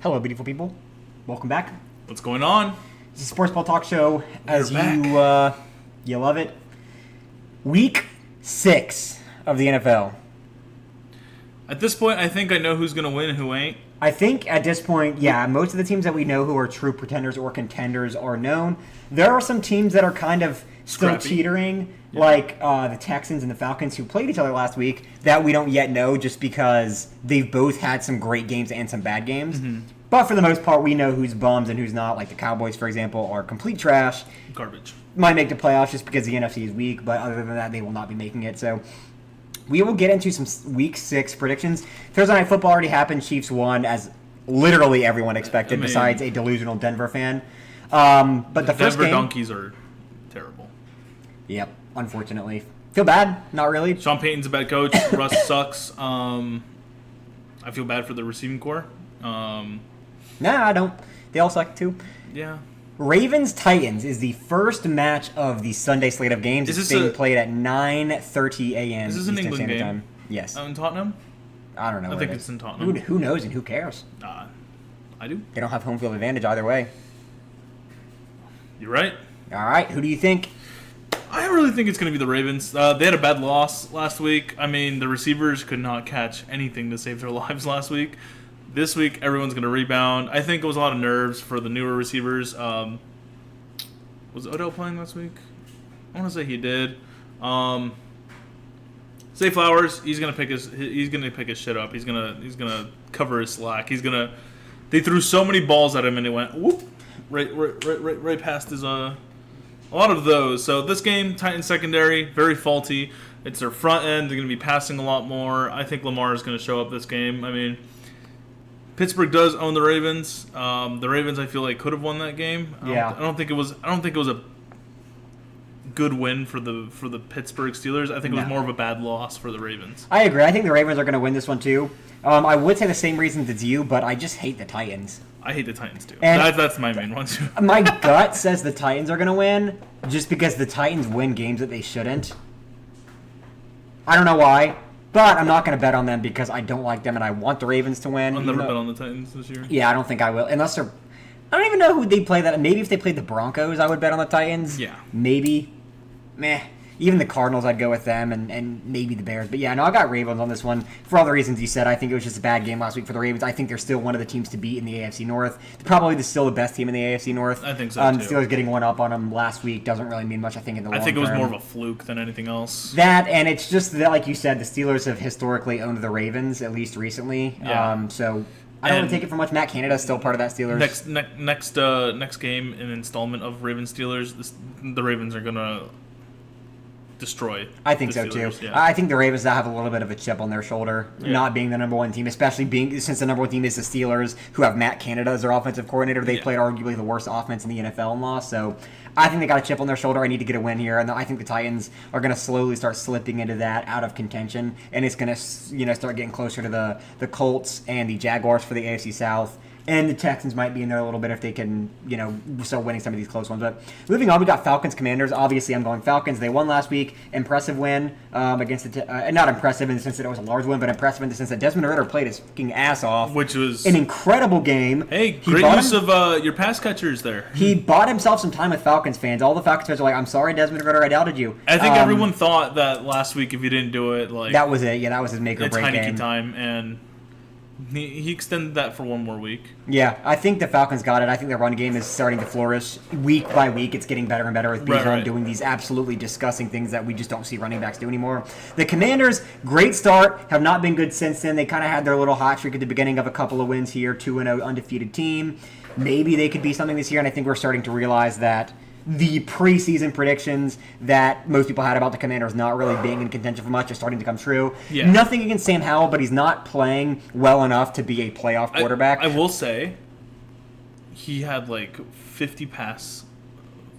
Hello, beautiful people. Welcome back. What's going on? It's a Sports Ball Talk Show. As We're you you love it. Week 6 of the NFL. At this point, I think I know who's going to win and who ain't. I think at this point, yeah, most of the teams that we know who are true pretenders or contenders are known. There are some teams that are kind of still Scrappy. teetering, Yeah. like the Texans and the Falcons, who played each other last week, that we don't yet know just because they've both had some great games and some bad games. Mm-hmm. But for the most part, we know who's bums and who's not. Like the Cowboys, for example, are complete trash. Garbage. Might make the playoffs just because the NFC is weak, but other than that, they will not be making it. So we will get into some Week 6 predictions. Thursday Night Football already happened. Chiefs won, as literally everyone expected, besides a delusional Denver fan. But the first Denver game, Donkeys are terrible. Yep, unfortunately. Feel bad? Not really. Sean Payton's a bad coach. Russ sucks. I feel bad for the receiving core. Nah, I don't. They all suck too. Yeah. Ravens-Titans is the first match of the Sunday slate of games. Is It's this being a- played at 9:30 a.m. Is this an Eastern England Standard game? Time. Yes. In Tottenham? I don't know. I where think it it's is. in Tottenham. Who knows and who cares? I do. They don't have home field advantage either way. You're right. All right, who do you think? I really think it's going to be the Ravens. They had a bad loss last week. I mean, the receivers could not catch anything to save their lives last week. This week, everyone's going to rebound. I think it was a lot of nerves for the newer receivers. Was Odell playing last week? I want to say he did. Say Flowers, he's gonna pick his shit up. He's gonna cover his slack. They threw so many balls at him and it went whoop right past his a lot of those. So this game, Titans secondary, very faulty. It's their front end. They're gonna be passing a lot more. I think Lamar is gonna show up this game. I mean, Pittsburgh does own the Ravens. The Ravens, I feel like, could have won that game. I don't think it was a good win for the Pittsburgh Steelers. I think it was more of a bad loss for the Ravens. I agree. I think the Ravens are going to win this one too. I would say the same reasons as you, but I just hate the Titans. I hate the Titans too. And That's my main one too. My gut says the Titans are going to win just because the Titans win games that they shouldn't. I don't know why, but I'm not going to bet on them because I don't like them and I want the Ravens to win. I'll never bet on the Titans this year. Yeah, I don't think I will. Unless they're... I don't even know who they play that. Maybe if they played the Broncos, I would bet on the Titans. Yeah. Maybe. Meh. Even the Cardinals, I'd go with them, and maybe the Bears. But yeah, no, I got Ravens on this one. For all the reasons you said, I think it was just a bad game last week for the Ravens. I think they're still one of the teams to beat in the AFC North. They're probably still the best team in the AFC North. I think so, The too. Steelers getting one up on them last week doesn't really mean much, I think, in the long term. I think it was more of a fluke than anything else. That, and it's just that, like you said, the Steelers have historically owned the Ravens, at least recently. Yeah. So I don't really take it for much. Matt Canada's still part of that Steelers. Next game, an installment of Ravens Steelers. The Ravens are gonna destroy. I think the so Steelers, too. yeah. I think the Ravens now have a little bit of a chip on their shoulder, Yeah. not being the number one team, especially being since the number one team is the Steelers, who have Matt Canada as their offensive coordinator. They played arguably the worst offense in the NFL and lost. So I think they got a chip on their shoulder. I need to get a win here, and I think the Titans are going to slowly start slipping into that out of contention, and it's going to start getting closer to the Colts and the Jaguars for the AFC South. And the Texans might be in there a little bit if they can, start winning some of these close ones. But moving on, we got Falcons Commanders. Obviously, I'm going Falcons. They won last week. Impressive win against not impressive in the sense that it was a large win, but impressive in the sense that Desmond Ridder played his fucking ass off. Which was an incredible game. Hey, great use of your pass catchers there. He bought himself some time with Falcons fans. All the Falcons fans are like, "I'm sorry, Desmond Ridder, I doubted you." I think everyone thought that last week if you didn't do it, like that was it. Yeah, that was his make or it's break Heineke game. time, and he extended that for one more week. Yeah, I think the Falcons got it. I think the run game is starting to flourish week by week. It's getting better and better with Bijan doing these absolutely disgusting things that we just don't see running backs do anymore. The Commanders, great start, have not been good since then. They kind of had their little hot streak at the beginning of a couple of wins here, 2-0 undefeated team. Maybe they could be something this year, and I think we're starting to realize that the preseason predictions that most people had about the Commanders not really being in contention for much are starting to come true. Yeah. Nothing against Sam Howell, but he's not playing well enough to be a playoff quarterback. I will say, he had like 50 pass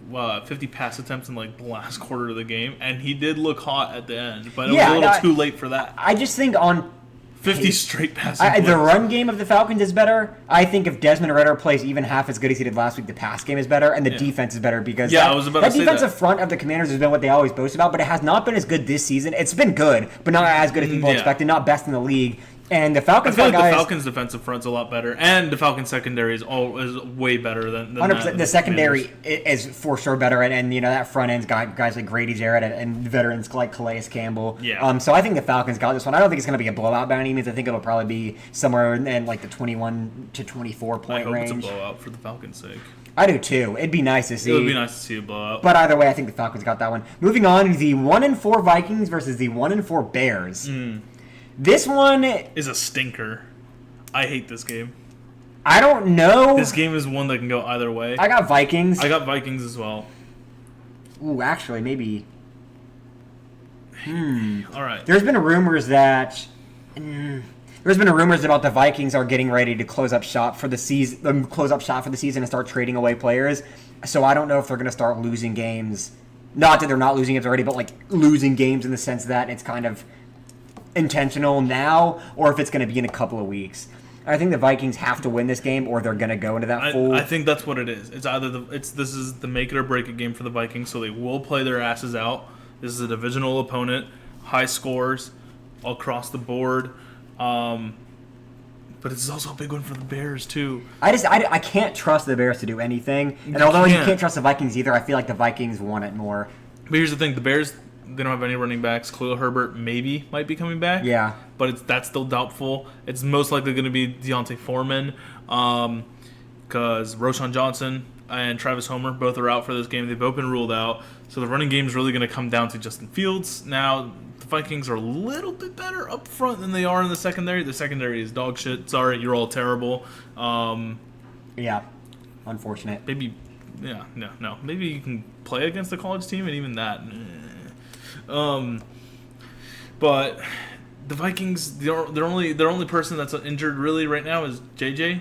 attempts in like the last quarter of the game, and he did look hot at the end, but it was a little too late for that. I just think on 50 straight passing the run game of the Falcons is better. I think if Desmond Ridder plays even half as good as he did last week, the pass game is better, and the defense is better because I was about to say defensive front of the Commanders has been what they always boast about, but it has not been as good this season. It's been good, but not as good as people expected. Not best in the league. And the I Falcons feel like got the guys. Falcons' defensive front's a lot better, and the Falcons' secondary is way better than 100%. that. The secondary is for sure better, and that front end's got guys like Grady Jarrett and veterans like Calais Campbell. Yeah. So I think the Falcons got this one. I don't think it's going to be a blowout by any means. I think it'll probably be somewhere in like the 21 to 24 I point hope range. it's a blowout for the Falcons' sake. I do too. It'd be nice to see. It would be nice to see a blowout. But either way, I think the Falcons got that one. Moving on, the 1-4 Vikings versus the 1-4 Bears. This one is a stinker. I hate this game. I don't know. This game is one that can go either way. I got Vikings. I got Vikings as well. Ooh, actually, maybe. All right. There's been rumors that. There's been rumors about the Vikings are getting ready to close up shop for the season. And start trading away players. So I don't know if they're going to start losing games. Not that they're not losing games already, but like losing games in the sense that it's kind of intentional now, or if it's going to be in a couple of weeks. I think the Vikings have to win this game, or they're going to go into that full. I think that's what it is. It's either this is the make it or break it game for the Vikings, so they will play their asses out. This is a divisional opponent, high scores across the board, but it's also a big one for the Bears too. I can't trust the Bears to do anything, and although you can't trust the Vikings either, I feel like the Vikings want it more. But here's the thing: the Bears, they don't have any running backs. Khalil Herbert might be coming back. Yeah. But that's still doubtful. It's most likely going to be Deontay Foreman because Roshan Johnson and Travis Homer both are out for this game. They've both been ruled out. So the running game is really going to come down to Justin Fields. Now, the Vikings are a little bit better up front than they are in the secondary. The secondary is dog shit. Sorry, you're all terrible. Yeah. Unfortunate. Maybe, no. Maybe you can play against the college team, and even that. But the Vikings, their only person that's injured really right now is JJ,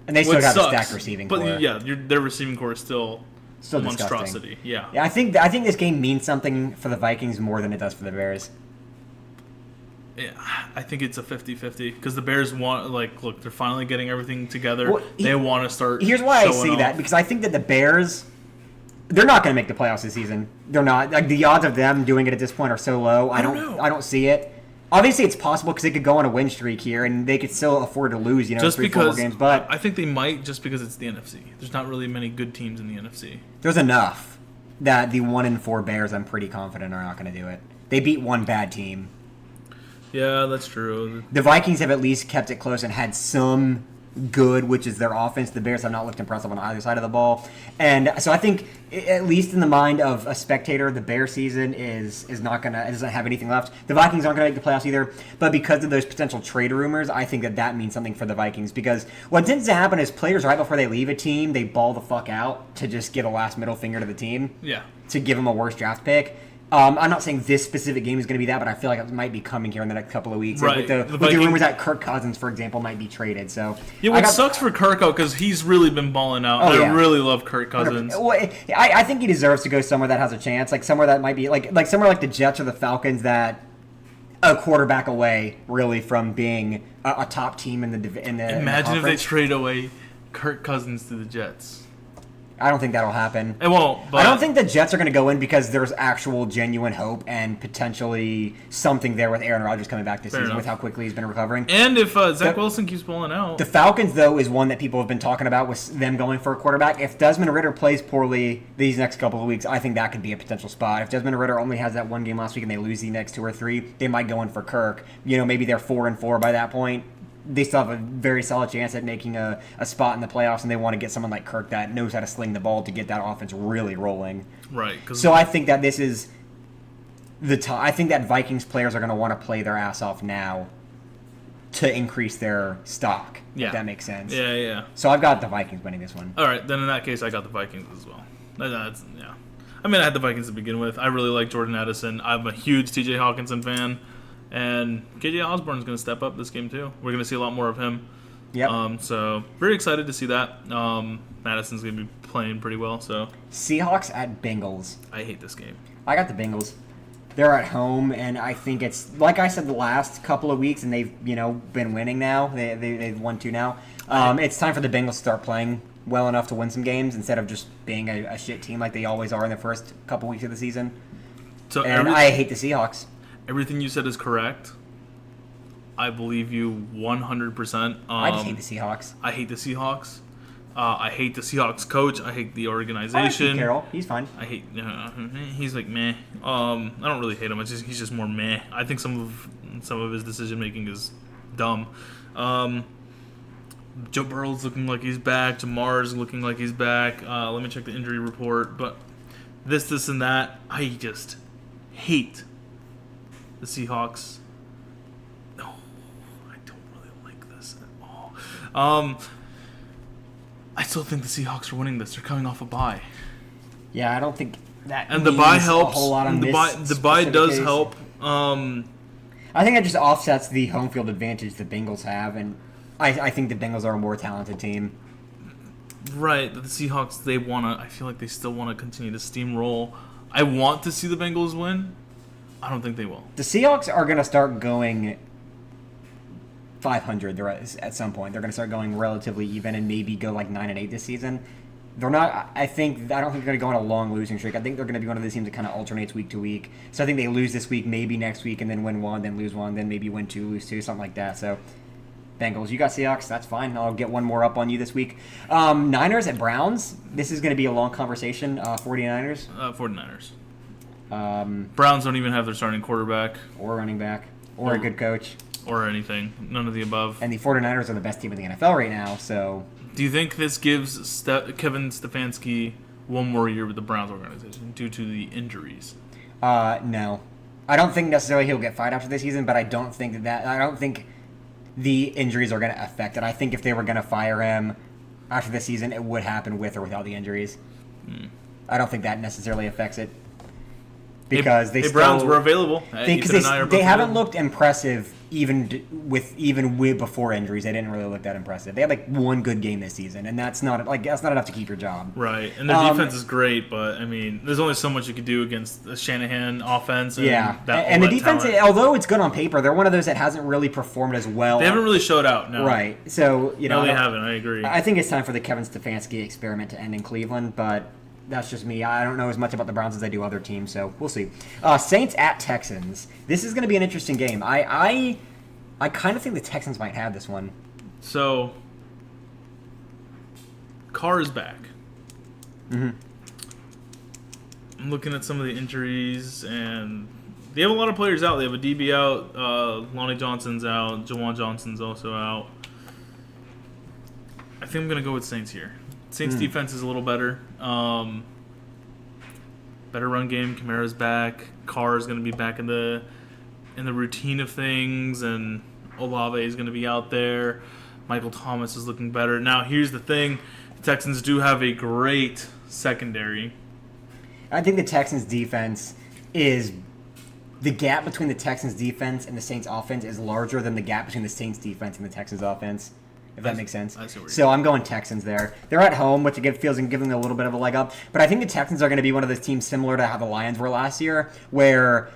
and they still have a stacked receiving core. But yeah, their receiving core is still a monstrosity. Disgusting. Yeah, I think this game means something for the Vikings more than it does for the Bears. Yeah, I think it's a 50-50 because the Bears want look, they're finally getting everything together. Well, they want to start. Here's why I showing say off. that, because I think that the Bears, they're not going to make the playoffs this season. They're not. Like, the odds of them doing it at this point are so low. I don't see it. Obviously, it's possible because they could go on a win streak here and they could still afford to lose, just 3-4 because games. But I think they might, just because it's the NFC. There's not really many good teams in the NFC. there's enough that the 1-4 Bears, I'm pretty confident, are not going to do it. They beat one bad team. Yeah, that's true. The Vikings have at least kept it close and had some good, which is their offense. The Bears have not looked impressive on either side of the ball. And so I think, at least in the mind of a spectator, the Bears season is not going to, it doesn't have anything left. The Vikings aren't going to make the playoffs either. But because of those potential trade rumors, I think that means something for the Vikings. Because what tends to happen is players, right before they leave a team, they ball the fuck out to just get a last middle finger to the team. Yeah. To give them a worse draft pick. I'm not saying this specific game is going to be that, but I feel like it might be coming here in the next couple of weeks. Right. With the rumors that Kirk Cousins, for example, might be traded. So Yeah, what sucks for Kirk out because he's really been balling out. I really love Kirk Cousins. Well, I think he deserves to go somewhere that has a chance, like somewhere that might be like somewhere like the Jets or the Falcons, that a quarterback away really from being a top team in the Imagine if they trade away Kirk Cousins to the Jets. I don't think that'll happen. It won't. But I don't think the Jets are going to go in because there's actual genuine hope and potentially something there with Aaron Rodgers coming back this season with how quickly he's been recovering. And if Zach Wilson keeps pulling out. The Falcons, though, is one that people have been talking about with them going for a quarterback. If Desmond Ridder plays poorly these next couple of weeks, I think that could be a potential spot. If Desmond Ridder only has that one game last week and they lose the next 2 or 3, they might go in for Kirk. Maybe they're 4-4 by that point. They still have a very solid chance at making a spot in the playoffs, and they want to get someone like Kirk that knows how to sling the ball to get that offense really rolling. Right. So I think that this is the time. I think that Vikings players are going to want to play their ass off now to increase their stock, if that makes sense. Yeah. So I've got the Vikings winning this one. All right, then in that case, I got the Vikings as well. Yeah. I mean, I had the Vikings to begin with. I really like Jordan Addison. I'm a huge T.J. Hawkinson fan. And KJ Osborne's going to step up this game, too. We're going to see a lot more of him. Yep. So, very excited to see that. Madison's going to be playing pretty well. So Seahawks at Bengals. I hate this game. I got the Bengals. They're at home, and I think it's, like I said the last couple of weeks, and they've been winning now. They've won 2 now. It's time for the Bengals to start playing well enough to win some games instead of just being a shit team like they always are in the first couple weeks of the season. So I hate the Seahawks. Everything you said is correct, I believe you 100%. I just hate the Seahawks. I hate the Seahawks. I hate the Seahawks coach. I hate the I like organization. Pete Carroll. He's fine. I hate. He's like meh. I don't really hate him. He's just more meh. I think some of his decision making is dumb. Joe Burrow's looking like he's back. Jamar's looking like he's back. Let me check the injury report. But this, and that. I just hate the Seahawks. No, I don't really like this at all. I still think the Seahawks are winning this. They're coming off a bye. Yeah, I don't think that. And the bye helps. A whole lot on the bye does case. Help. I think it just offsets the home field advantage the Bengals have, and I think the Bengals are a more talented team. Right, but the Seahawks, I feel like they still want to continue to steamroll. I want to see the Bengals win. I don't think they will. The Seahawks are going to start going 500 at some point. They're going to start going relatively even and maybe go like 9-8 this season. They're not. I don't think they're going to go on a long losing streak. I think they're going to be one of those teams that kind of alternates week to week. So I think they lose this week, maybe next week, and then win one, then lose one, then maybe win two, lose two, something like that. So Bengals, you got Seahawks. That's fine. I'll get one more up on you this week. Niners at Browns. This is going to be a long conversation. 49ers. 49ers. Browns don't even have their starting quarterback. Or running back. Or a good coach. Or anything. None of the above. And the 49ers are the best team in the NFL right now, so... Do you think this gives Kevin Stefanski one more year with the Browns organization due to the injuries? No. I don't think necessarily he'll get fired after this season, but I don't think the injuries are going to affect it. I think if they were going to fire him after this season, it would happen with or without the injuries. I don't think that necessarily affects it. Because the Browns were available. Because they haven't looked impressive even before injuries. They didn't really look that impressive. They had like one good game this season, and that's not enough to keep your job. Right, and their defense is great, but I mean, there's only so much you could do against the Shanahan offense. And and the defense, although it's good on paper, they're one of those that hasn't really performed as well. They haven't really showed out. No. Right, so no, they haven't. I agree. I think it's time for the Kevin Stefanski experiment to end in Cleveland, but. That's just me. I don't know as much about the Browns as I do other teams, so we'll see. Saints at Texans. This is going to be an interesting game. I kind of think the Texans might have this one. So, Carr is back. Mm-hmm. I'm looking at some of the injuries, and they have a lot of players out. They have a DB out. Lonnie Johnson's out. Jawan Johnson's also out. I think I'm going to go with Saints here. Saints defense is a little better. Better run game. Kamara's back. Carr is going to be back in the routine of things, and Olave is going to be out there. Michael Thomas is looking better. Now, here's the thing: the Texans do have a great secondary. I think the Texans defense is the gap between the Texans defense and the Saints offense is larger than the gap between the Saints defense and the Texans offense. If that makes sense. So I'm going Texans there. They're at home, which again feels and giving them a little bit of a leg up. But I think the Texans are going to be one of those teams similar to how the Lions were last year, where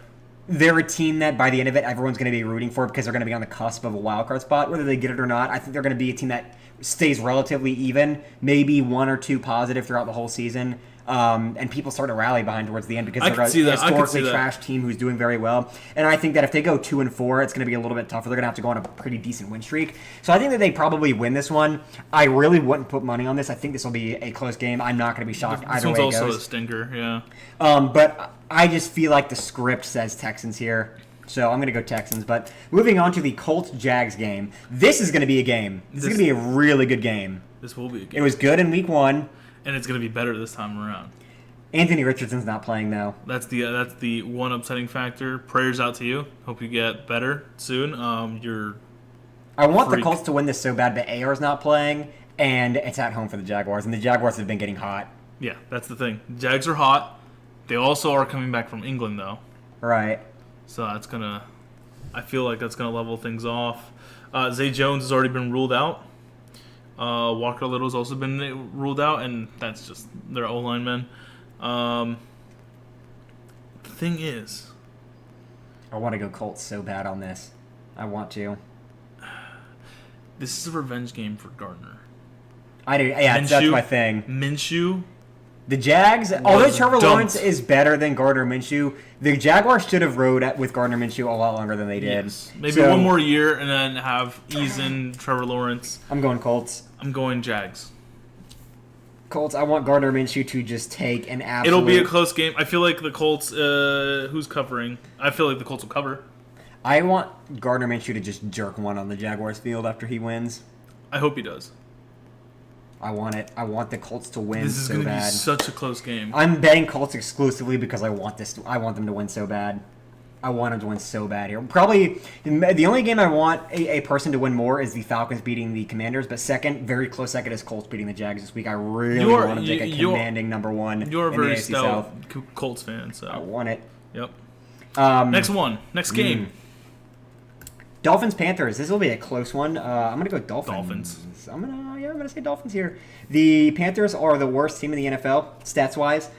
they're a team that by the end of it, everyone's going to be rooting for because they're going to be on the cusp of a wild card spot, whether they get it or not. I think they're going to be a team that stays relatively even, maybe one or two positive throughout the whole season. And people start to rally behind towards the end because they're a historically trash team who's doing very well. And I think that if they go 2-4, it's going to be a little bit tougher. They're going to have to go on a pretty decent win streak. So I think that they probably win this one. I really wouldn't put money on this. I think this will be a close game. I'm not going to be shocked either way it goes. This one's also a stinker, yeah. But I just feel like the script says Texans here. So I'm going to go Texans. But moving on to the Colts-Jags game. This is going to be a game. This is going to be a really good game. This will be a game. It was good in week 1. And it's going to be better this time around. Anthony Richardson's not playing, though. That's the one upsetting factor. Prayers out to you. Hope you get better soon. I want the Colts to win this so bad, but AR's not playing, and it's at home for the Jaguars, and the Jaguars have been getting hot. Yeah, that's the thing. Jags are hot. They also are coming back from England, though. Right. So I feel like that's going to level things off. Zay Jones has already been ruled out. Walker Little's also been ruled out, and that's just their O-line men. The thing is, I want to go Colts so bad on this. I want to. This is a revenge game for Gardner. I do. Yeah, that's my thing. Minshew The Jags, although was Trevor dumped. Lawrence is better than Gardner Minshew, the Jaguars should have rode with Gardner Minshew a lot longer than they did. Yes. Maybe So, one more year and then have ease in Trevor Lawrence. I'm going Colts. I'm going Jags. Colts, I want Gardner Minshew to just take an absolute... It'll be a close game. I feel like the Colts, who's covering? I feel like the Colts will cover. I want Gardner Minshew to just jerk one on the Jaguars field after he wins. I hope he does. I want it. I want the Colts to win This is so going to be bad. such a close game. I'm betting Colts exclusively because I want them to win so bad. I want them to win so bad here. Probably the only game I want a person to win more is the Falcons beating the Commanders, but very close second is Colts beating the Jags this week. I really want them to take a commanding number one You're a in the very AFC stout South. Colts fan, I so. want it. Yep. Next Hmm. game. Dolphins Panthers. This will be a close one. I'm gonna go Dolphins. Dolphins. I'm gonna say Dolphins here. The Panthers are the worst team in the NFL stats wise.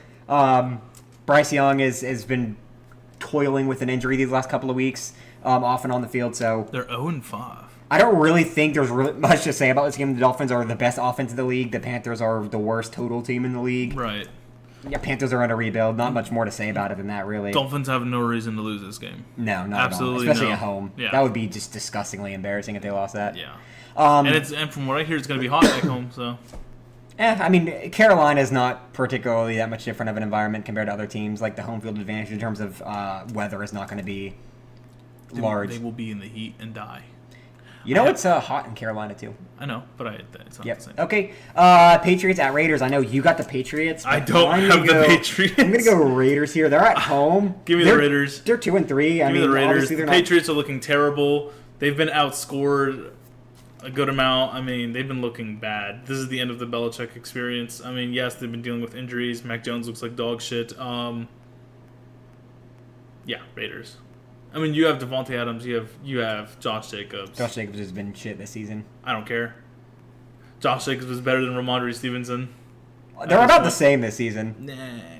Bryce Young has been toiling with an injury these last couple of weeks, off and on the field. So They're 0-5. I don't really think there's really much to say about this game. The Dolphins are the best offense in the league. The Panthers are the worst total team in the league. Right. Yeah, Panthers are on a rebuild. Not much more to say about it than that, really. Dolphins have no reason to lose this game. No, not Absolutely at all. Especially no. at home. Yeah. That would be just disgustingly embarrassing if they lost that. Yeah. Um, And from what I hear, it's going to be hot back home, so. I mean, Carolina is not particularly that much different of an environment compared to other teams. Like the home field advantage in terms of weather is not going to be large. They will be in the heat and die. You know, it's hot in Carolina too. I know, but it's not Yep. the same. Okay. Patriots at Raiders. I know you got the Patriots. I but don't I'm have gonna the go- Patriots. I'm gonna go Raiders here. They're at home. Give me the Raiders. They're 2-3. Give me the Raiders. Obviously The they're Patriots are looking terrible. They've been outscored a good amount. I mean, they've been looking bad. This is the end of the Belichick experience. I mean, yes, they've been dealing with injuries. Mac Jones looks like dog shit. Yeah, Raiders. I mean, you have Devontae Adams. You have Josh Jacobs. Josh Jacobs has been shit this season. I don't care. Josh Jacobs was better than Ramondre Stevenson. They're about the same this season. Nah,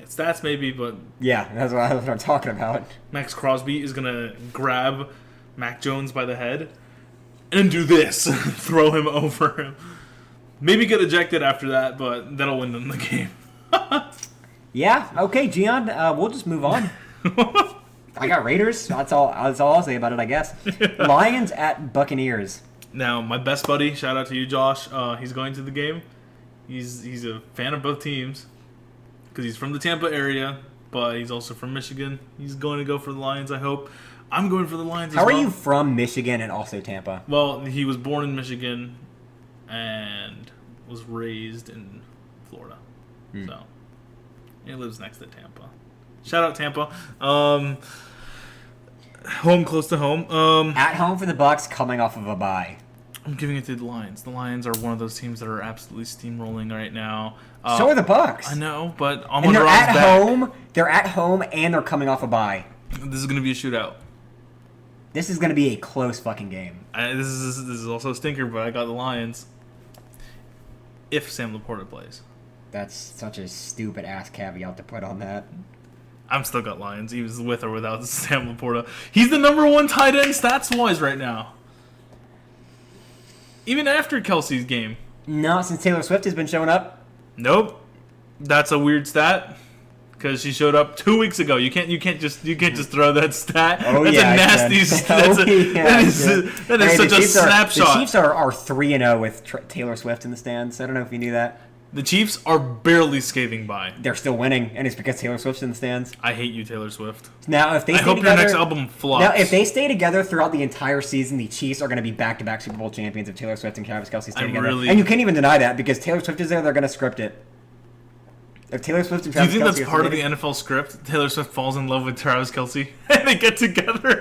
stats maybe, but Yeah, that's what I'm talking about. Max Crosby is gonna grab Mac Jones by the head and do this, throw him over him. Maybe get ejected after that, but that'll win them the game. Yeah. Okay, Gian. We'll just move on. I got Raiders. That's all I'll say about it, I guess. Lions at Buccaneers. Now, my best buddy, shout out to you, Josh. He's going to the game. He's a fan of both teams because he's from the Tampa area, but he's also from Michigan. He's going to go for the Lions, I hope. I'm going for the Lions as How well. are you from Michigan and also Tampa? Well, he was born in Michigan and was raised in Florida. So, he lives next to Tampa. Shout out Tampa. Home close to home. At home for the Bucs, coming off of a bye. I'm giving it to the Lions. The Lions are one of those teams that are absolutely steamrolling right now. So are the Bucs. I know, but And Amon they're Ra's at back. home. They're at home and they're coming off a bye. This is going to be a shootout. This is going to be a close fucking game. This is also a stinker, but I got the Lions. If Sam Laporta plays, That's such a stupid ass caveat to put on that. I'm still got Lions. He was with or without Sam Laporta. He's the number one tight end stats wise right now. Even after Kelsey's game. No, since Taylor Swift has been showing up. Nope. That's a weird stat because she showed up 2 weeks ago. You can't just throw that stat. Oh, that's yeah, a nasty. That is Hey, such a snapshot. The Chiefs are 3-0 with Taylor Swift in the stands. I don't know if you knew that. The Chiefs are barely skating by. They're still winning, and it's because Taylor Swift's in the stands. I hate you, Taylor Swift. Now, if they I stay hope together, your next album flops. Now, if they stay together throughout the entire season, the Chiefs are going to be back-to-back Super Bowl champions if Taylor Swift and Travis Kelce stay together. And you can't even deny that because Taylor Swift is there, they're going to script it. If Taylor Swift and Do you Travis think Kelce that's are part of the together- NFL script? Taylor Swift falls in love with Travis Kelce and they get together.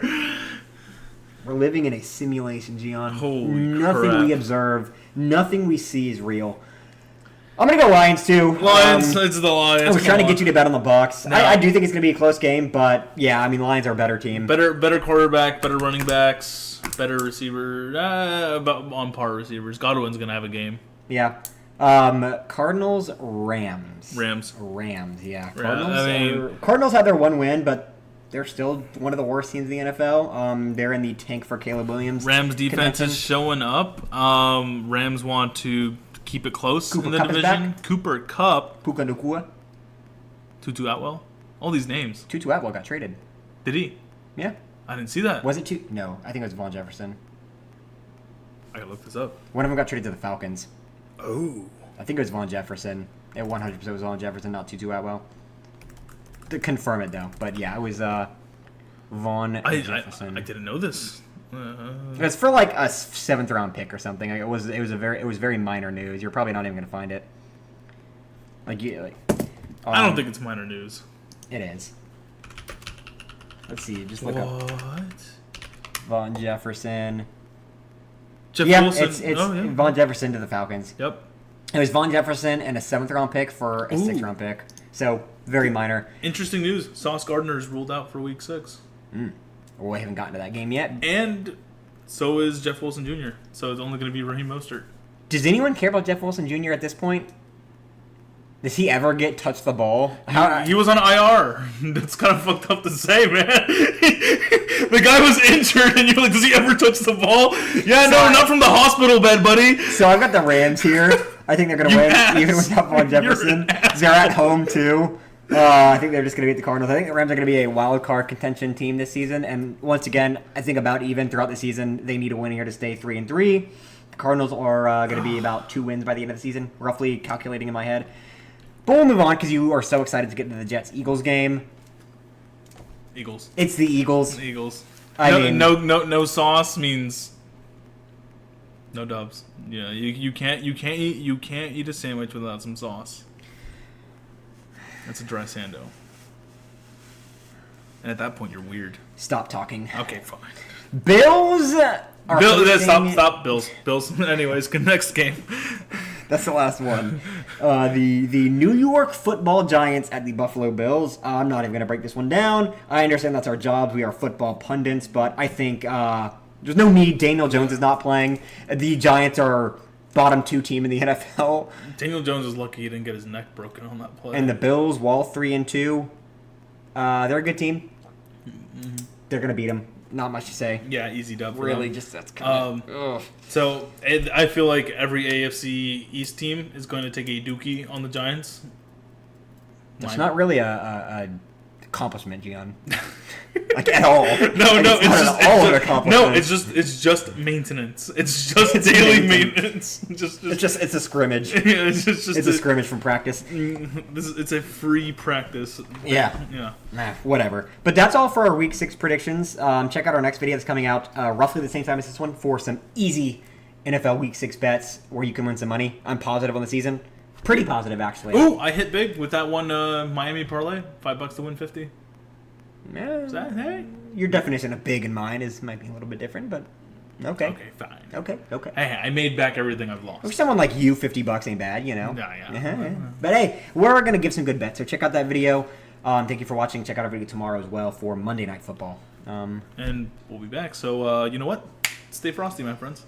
We're living in a simulation, Gian. Holy Nothing crap. we observe, nothing we see is real. I'm going to go Lions, too. Lions, it's the Lions. I was trying to get you to bet on the Bucs. No. I do think it's going to be a close game, but yeah, I mean, Lions are a better team. Better quarterback, better running backs, better receiver, about on par receivers. Godwin's gonna have a game. Yeah. Cardinals, Rams. Rams, yeah. Cardinals had their one win, but they're still one of the worst teams in the NFL. They're in the tank for Caleb Williams. Rams defense is showing up. Rams want to keep it close in the division. Back. Cooper Kupp. Puka Nacua. Tutu Atwell. All these names. Tutu Atwell got traded. Did he? Yeah. I didn't see that. Was it two? No, I think it was Vaughn Jefferson. I gotta look this up. One of them got traded to the Falcons. Oh. I think it was Vaughn Jefferson. It 100% was Vaughn Jefferson, not Tutu Atwell. To confirm it though, but yeah, it was Vaughn Jefferson. I didn't know this. It was for like a 7th round pick or something. Like, it was very minor news. You're probably not even gonna find it. I don't think it's minor news. It is. Let's see. Just look What? up Vaughn Jefferson. Jeff Yeah, Wilson. it's yeah. Vaughn Jefferson to the Falcons. Yep. It was Vaughn Jefferson and a 7th round pick for a 6th round pick. So very minor. Interesting news. Sauce Gardner is ruled out for Week 6. Well, we haven't gotten to that game yet. And so is Jeff Wilson Jr. So it's only going to be Raheem Mostert. Does anyone care about Jeff Wilson Jr. at this point? Does he ever touch the ball? He was on IR. That's kind of fucked up to say, man. The guy was injured, and you're like, does he ever touch the ball? Yeah, no, not from the hospital bed, buddy. So I've got the Rams here. I think they're going to win, even without Vaughn Jefferson. They're at home, too. I think they're just going to beat the Cardinals. I think the Rams are going to be a wild card contention team this season. And once again, I think about even throughout the season, they need a win here to stay 3-3. The Cardinals are going to be about 2 wins by the end of the season, roughly calculating in my head. But we'll move on because you are so excited to get into the Jets-Eagles game. Eagles. It's the Eagles. Eagles. I mean, no sauce means no Dubs. Yeah, you can't eat a sandwich without some sauce. That's a dry sando. And at that point, you're weird. Stop talking. Okay, fine. Bills are Stop, Bills. Anyways, next game. That's the last one. The New York Football Giants at the Buffalo Bills. I'm not even going to break this one down. I understand that's our jobs. We are football pundits, but I think there's no need. Daniel Jones is not playing. The Giants are bottom 2 team in the NFL. Daniel Jones is lucky he didn't get his neck broken on that play. And the Bills, while 3-2, they're a good team. Mm-hmm. They're going to beat them. Not much to say. Yeah, easy dub for Really, them. just that's kind of... So, I feel like every AFC East team is going to take a dookie on the Giants. It's not really a accomplishment, Gian. Like, at all. It's just maintenance. It's just daily maintenance. It's a scrimmage. It's a scrimmage from practice. It's a free practice. Yeah. Nah, whatever. But that's all for our Week 6 predictions. Check out our next video that's coming out roughly the same time as this one for some easy NFL Week 6 bets where you can win some money. I'm positive on the season. Pretty positive, actually. Ooh, I hit big with that one Miami parlay. $5 to win 50. Hey? Your definition of big and mine might be a little bit different, but okay. Okay, fine. Okay. Hey, I made back everything I've lost. For someone like you, $50 ain't bad, you know. Yeah. But hey, we're gonna give some good bets, so check out that video. Thank you for watching. Check out our video tomorrow as well for Monday Night Football. And we'll be back. So you know what? Stay frosty, my friends.